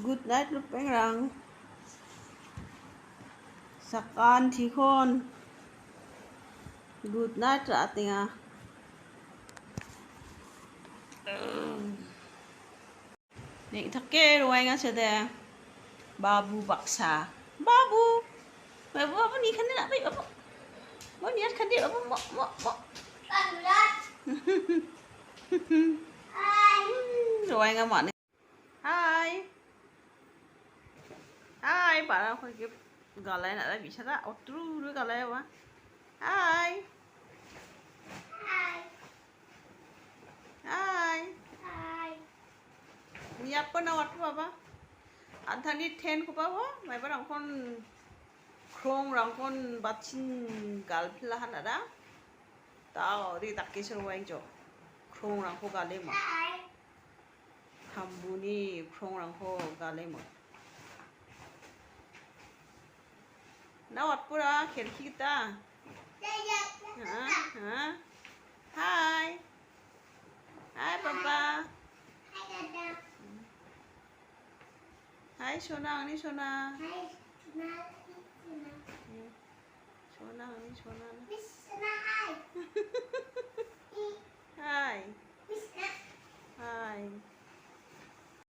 Good night lúc bánh răng. Sakan thì khôn. Good night trả tình à. Nih thake ruang nga sada. Babu baksa. Babu. Babu ni kan nak baik babu. Mau niat kan dia babu mo. Ruang nga mana? Hai. Hai, para khoi ke galai nak dah bicara. Otru du galai wa. Hai. Hai. Ni apa nak waktu apa? Anthony ten ko pa wa. Mai barang kon krong rangkon batchin gal pilahan ada. Tao di tak kisah ruang jo. Krong rangko galai mo. Hambuni krong rangko galai mo. Nawat pura khelki kita. Hai. Hai papa. Hai Sona, ni Sona. Sona, ni Sona. Hai. Hai.